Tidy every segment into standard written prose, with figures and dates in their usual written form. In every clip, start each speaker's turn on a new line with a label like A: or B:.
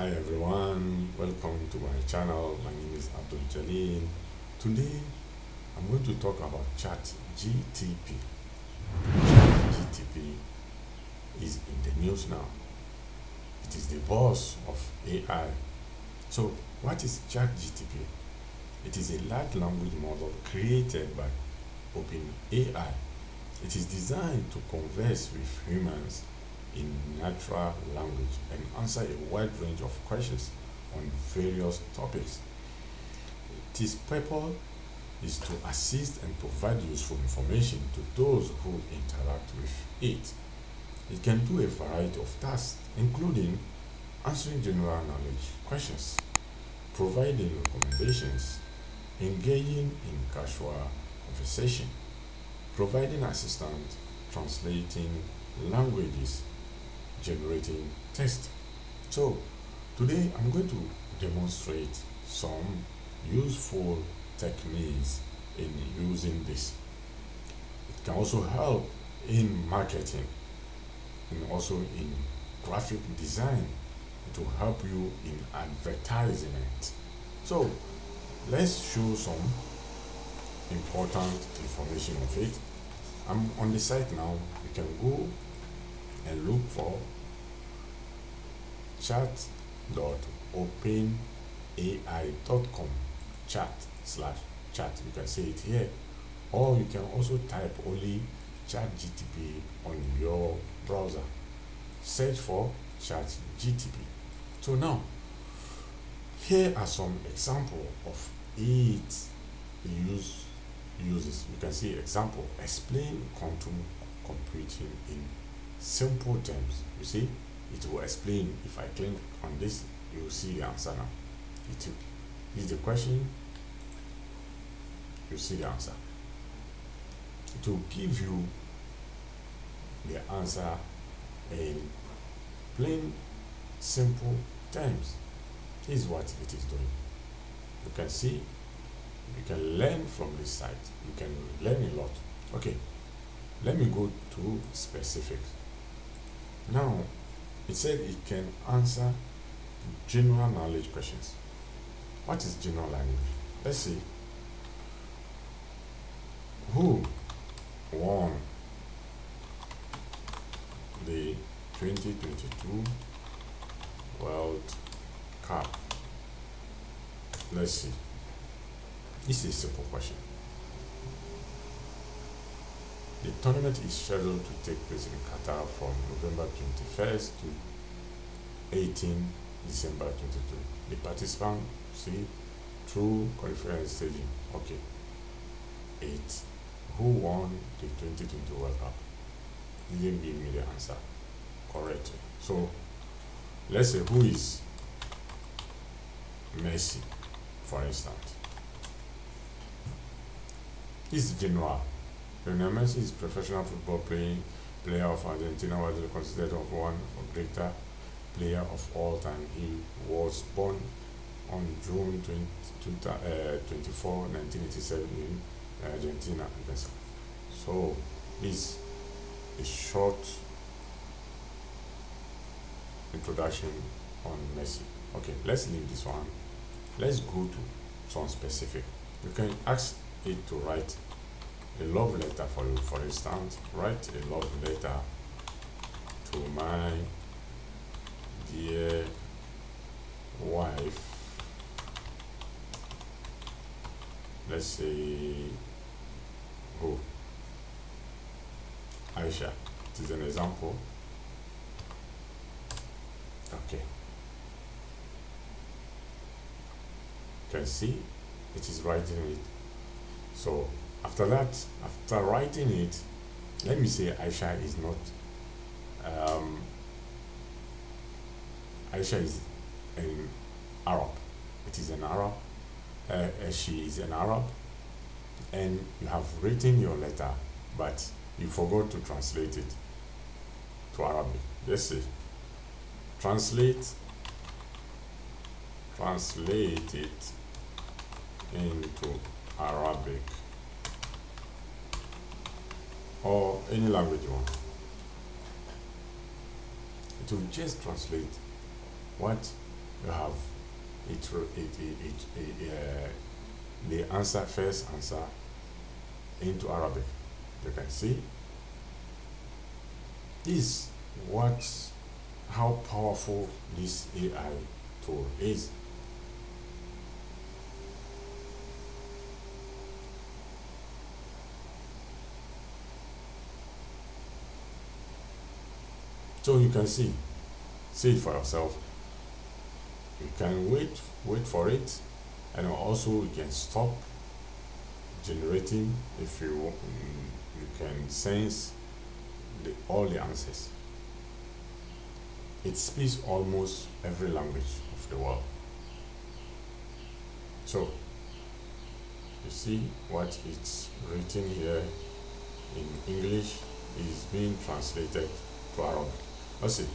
A: Hi everyone, welcome to my channel. My name is Abdul Jalil. Today I'm going to talk about Chat GTP. Chat GTP is in the news now. It is the boss of AI. So what is Chat GTP? It is a large language model created by OpenAI. It is designed to converse with humans in natural language and answer a wide range of questions on various topics. Its purpose is to assist and provide useful information to those who interact with it. It can do a variety of tasks, including answering general knowledge questions, providing recommendations, engaging in casual conversation, providing assistance, translating languages, generating text. So today I'm going to demonstrate some useful techniques in using this. It can also help in marketing and also in graphic design. It will help you in advertisement. So let's show some important information of it. I'm on the site now. You can go and look for chat.openai.com, chat/chat. You can see it here, or you can also type only Chat GTP on your browser. Search for Chat GTP. So now here are some examples of its uses. You can see example: explain quantum computing in simple terms. You see, it will explain. If I click on this, you will see the answer now. It is the question, you see the answer. It will give you the answer in plain simple terms. This is what it is doing. You can see, you can learn from this site. You can learn a lot. Okay, let me go to specifics. Now, it said it can answer general knowledge questions. What is general language? Let's see. Who won the 2022 World Cup? Let's see. This is a simple question. The tournament is scheduled to take place in Qatar from November 21st to 18 December 22. The participants see through qualifying staging. Okay. 8. Who won the 2020 World Cup? Didn't give me the answer correctly. So let's say, who is Messi, for instance? This is general. Lionel Messi is a professional football player of Argentina, widely considered of one of the greater player of all time. He was born on June 24, 1987 in Argentina. So this is a short introduction on Messi. Okay, let's leave this one. Let's go to some specific. You can ask it to write a love letter for you. For instance, write a love letter to my dear wife. Let's say, who? Aisha. It is an example. Okay. You can see it is writing it. So after that, after writing it, let me say Aisha is not Aisha is an Arab. It is an Arab. She is an Arab, and you have written your letter, but you forgot to translate it to Arabic. Let's see. Translate it into Arabic or any language you want. It will just translate what you have the answer, first answer into Arabic. You can see this what how powerful this AI tool is. So you can see it for yourself. You can wait for it, and also you can stop generating if you can sense all the answers. It speaks almost every language of the world. So you see what it's written here in English is being translated to Arabic. Let's see.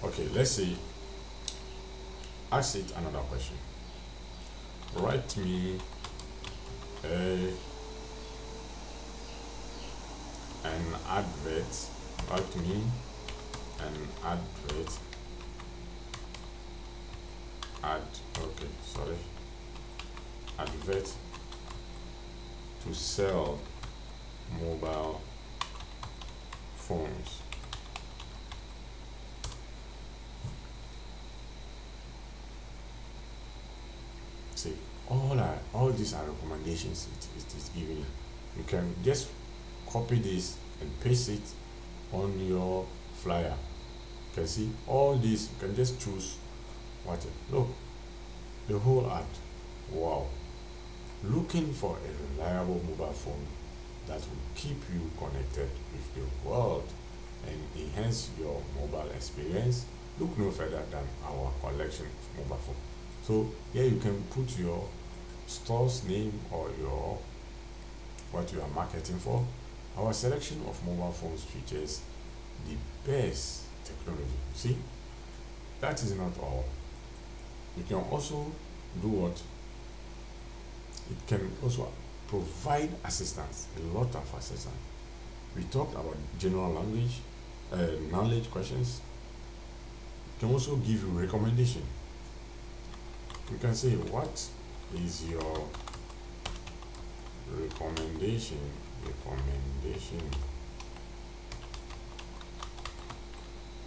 A: Okay, let's see. Ask it another question. Write me an advert. Write me an advert. Advert to sell mobile phones. See, all these are recommendations it is giving you. You can just copy this and paste it on your flyer. You can see all these. You can just choose what. Look, the whole ad. Wow. Looking for a reliable mobile phone that will keep you connected with the world and enhance your mobile experience. Look no further than our collection of mobile phones. So here you can put your store's name or your what you are marketing for. Our selection of mobile phones features the best technology. See, that is not all. You can also do what? It can also provide assistance, a lot of assistance. We talked about general knowledge questions. It can also give you recommendation. You can say, what is your recommendation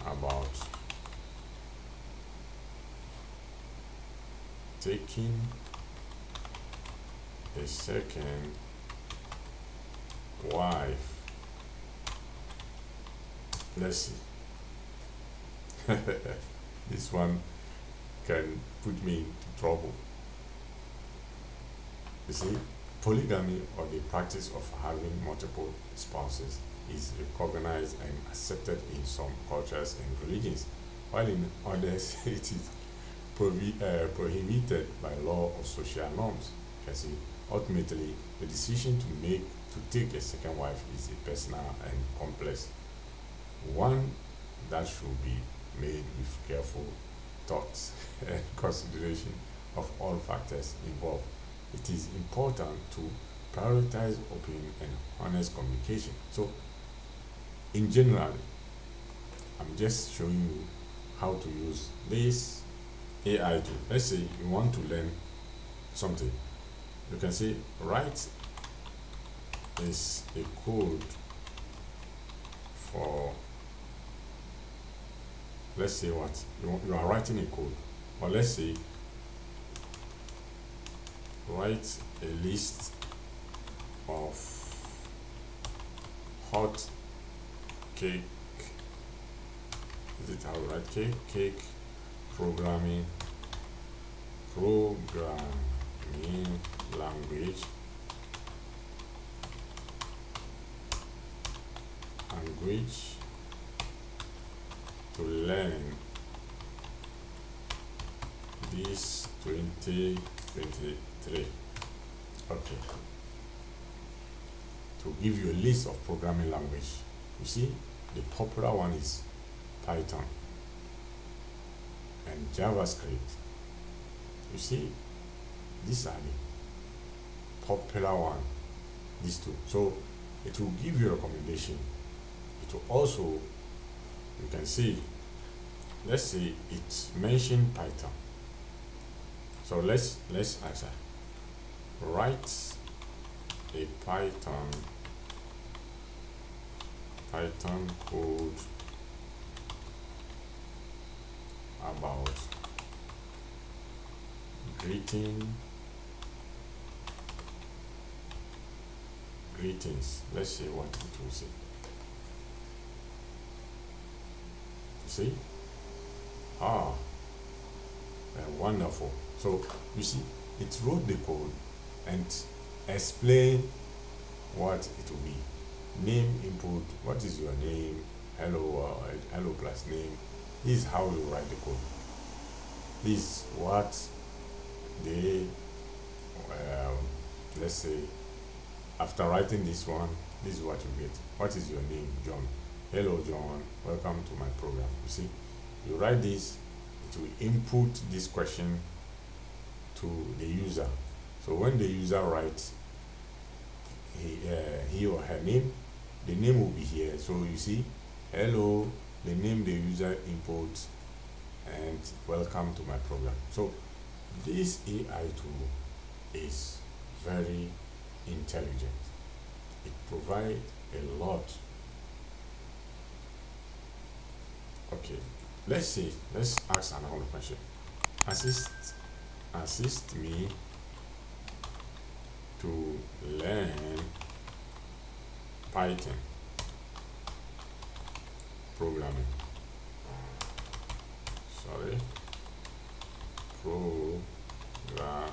A: about taking a second wife? Let's see. This one can put me into trouble. You see, polygamy, or the practice of having multiple spouses, is recognized and accepted in some cultures and religions, while in others it is prohibited by law or social norms. You can see, ultimately, the decision to take a second wife is a personal and complex one that should be made with careful thoughts and consideration of all factors involved. It is important to prioritize open and honest communication. So, in general, I'm just showing you how to use this AI tool. Let's say you want to learn something. You can say, write is a code for, let's say what you are writing a code, or let's say write a list of hot cake. Is it how to write cake programming language to learn this 2023. Okay, to give you a list of programming language. You see, the popular one is Python and JavaScript. You see, these are the popular one, these two. So it will give you a recommendation. It will also, you can see, let's say it's mentioned Python. So let's ask her. Write a Python code about greetings. Let's see what it will say. See? Wonderful. So you see, it wrote the code and explain what it will be. Name input. What is your name? Hello, hello plus name. This is how you write the code. This is what they let's say after writing this one, this is what you get. What is your name? John. Hello John, welcome to my program. You see, you write this, it will input this question to the user. So when the user writes he or her name, the name will be here. So you see, hello, the name the user inputs, and welcome to my program. So this AI tool is very intelligent. It provides a lot. Okay, let's ask another question. Assist me to learn Python programming. Programming.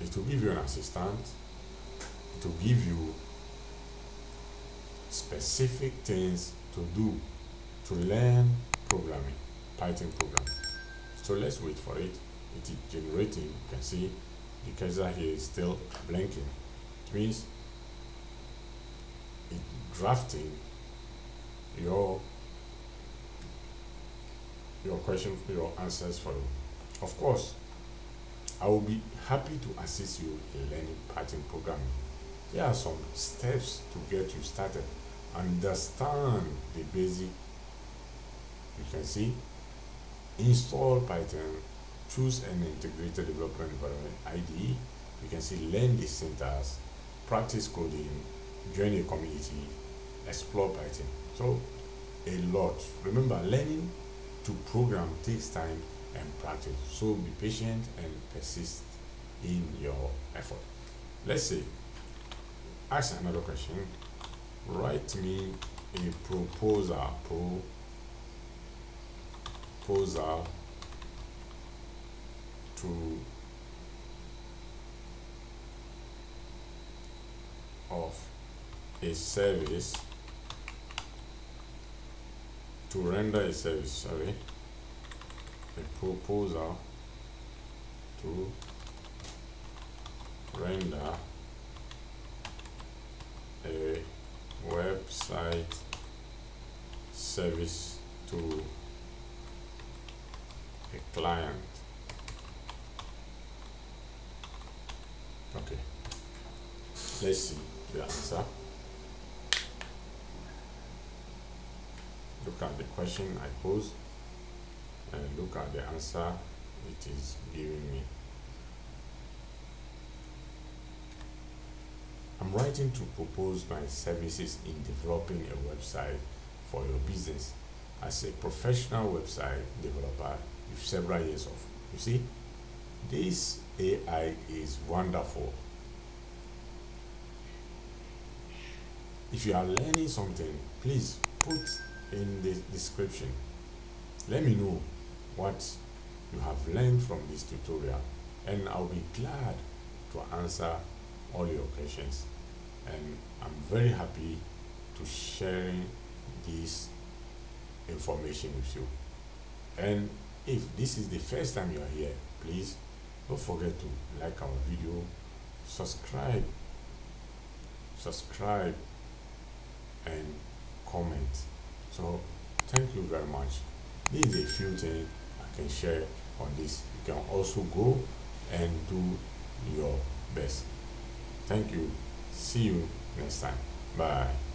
A: It will give you an assistant. It will give you specific things to do to learn programming, Python programming. So let's wait for it. It is generating. You can see the cursor here is still blinking. It means it's drafting your question, your answers for you. Of course, I will be happy to assist you in learning Python programming. There are some steps to get you started. Understand the basic. You can see, install Python, choose an integrated development environment IDE. You can see, learn the syntax, practice coding, join a community, explore Python. So a lot. Remember, learning to program takes time and practice. So be patient and persist in your effort. Let's see. Ask another question. Write me a proposal of a service to render a service. A proposal to render a website service to a client. Okay, let's see the answer. Look at the question I posed and look at the answer it is giving me. I'm writing to propose my services in developing a website for your business as a professional website developer with several years of. You see, this AI is wonderful. If you are learning something, please put in the description. Let me know what you have learned from this tutorial, and I'll be glad to answer all your questions. And I'm very happy to share this information with you. And if this is the first time you are here, please don't forget to like our video, subscribe, and comment. So thank you very much. These are a few things I can share on this. You can also go and do your best. Thank you. See you next time. Bye.